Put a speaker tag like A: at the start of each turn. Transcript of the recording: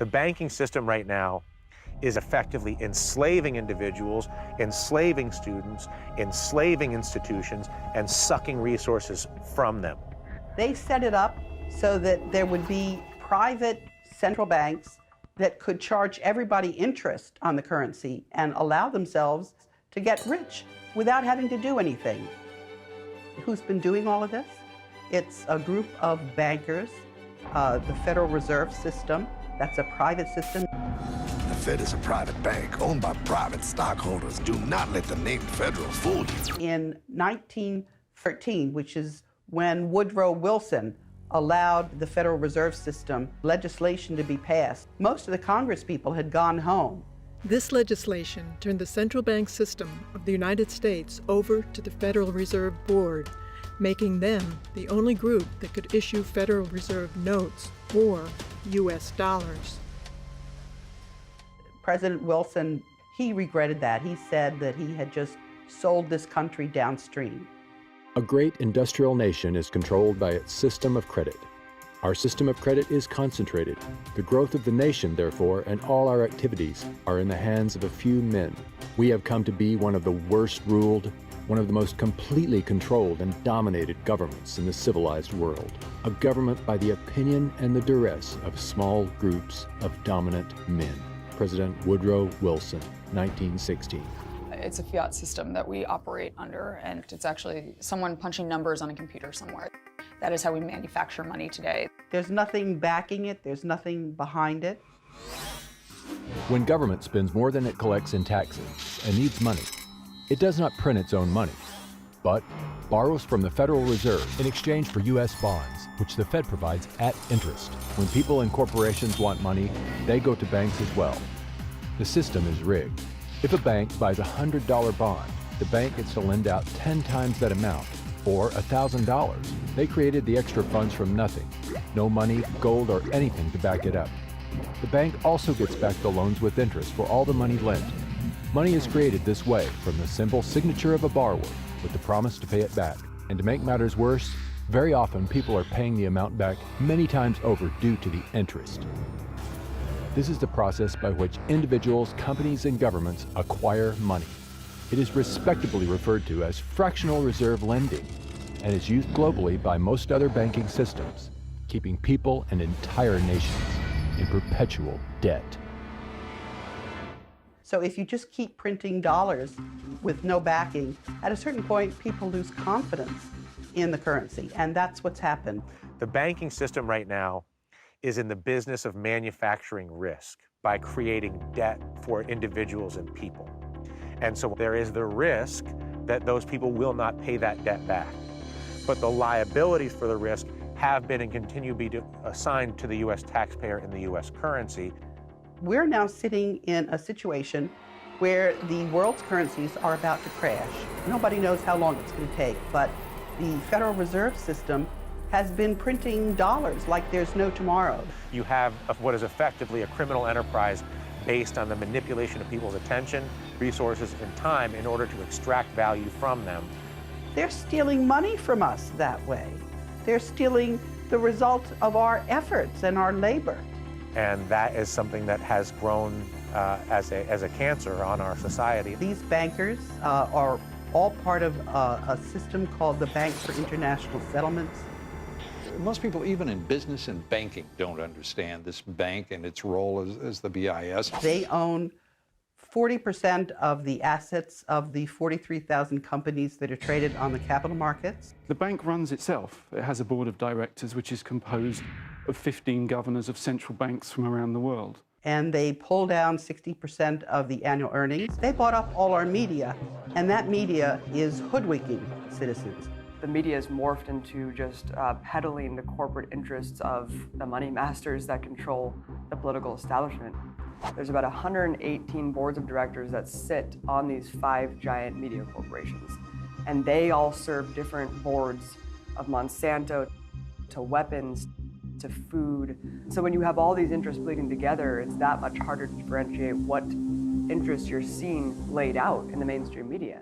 A: The banking system right now is effectively enslaving individuals, enslaving students, enslaving institutions, and sucking resources from them.
B: They set it up so that there would be private central banks that could charge everybody interest on the currency and allow themselves to get rich without having to do anything. Who's been doing all of this? It's a group of bankers, the Federal Reserve System. That's a private system.
C: The Fed is a private bank owned by private stockholders. Do not let the name Federal fool you.
B: In 1913, which is when Woodrow Wilson allowed the Federal Reserve System legislation to be passed, most of the Congress people had gone home.
D: This legislation turned the central bank system of the United States over to the Federal Reserve Board, making them the only group that could issue Federal Reserve notes or U.S. dollars.
B: President Wilson, he regretted that. He said that he had just sold this country downstream.
E: A great industrial nation is controlled by its system of credit. Our system of credit is concentrated. The growth of the nation, therefore, and all our activities are in the hands of a few men. We have come to be one of the worst ruled, one of the most completely controlled and dominated governments in the civilized world. A government by the opinion and the duress of small groups of dominant men. President Woodrow Wilson, 1916.
F: It's a fiat system that we operate under, and it's actually someone punching numbers on a computer somewhere. That is how we manufacture money today.
B: There's nothing backing it, there's nothing behind it.
E: When government spends more than it collects in taxes and needs money, it does not print its own money, but borrows from the Federal Reserve in exchange for U.S. bonds, which the Fed provides at interest. When people and corporations want money, they go to banks as well. The system is rigged. If a bank buys a $100 bond, the bank gets to lend out 10 times that amount, or $1,000. They created the extra funds from nothing. No money, gold, or anything to back it up. The bank also gets back the loans with interest for all the money lent. Money is created this way from the simple signature of a borrower with the promise to pay it back. And to make matters worse, very often people are paying the amount back many times over due to the interest. This is the process by which individuals, companies, and governments acquire money. It is respectably referred to as fractional reserve lending and is used globally by most other banking systems, keeping people and entire nations in perpetual debt.
B: So if you just keep printing dollars with no backing, at a certain point, people lose confidence in the currency, and that's what's happened.
A: The banking system right now is in the business of manufacturing risk by creating debt for individuals and people. And so there is the risk that those people will not pay that debt back. But the liabilities for the risk have been and continue to be assigned to the U.S. taxpayer in the U.S. currency.
B: We're now sitting in a situation where the world's currencies are about to crash. Nobody knows how long it's going to take, but the Federal Reserve System has been printing dollars like there's no tomorrow.
A: You have what is effectively a criminal enterprise based on the manipulation of people's attention, resources, and time in order to extract value from them.
B: They're stealing money from us that way. They're stealing the result of our efforts and our labor.
A: And that is something that has grown as a cancer on our society.
B: These bankers are all part of a system called the Bank for International Settlements.
G: Most people, even in business and banking, don't understand this bank and its role as the BIS.
B: They own 40% of the assets of the 43,000 companies that are traded on the capital markets.
H: The bank runs itself. It has a board of directors which is composed of 15 governors of central banks from around the world.
B: And they pull down 60% of the annual earnings. They bought up all our media, and that media is hoodwinking citizens.
I: The media has morphed into just peddling the corporate interests of the money masters that control the political establishment. There's about 118 boards of directors that sit on these 5 giant media corporations. And they all serve different boards, of Monsanto to weapons to food. So when you have all these interests bleeding together, it's that much harder to differentiate what interests you're seeing laid out in the mainstream media.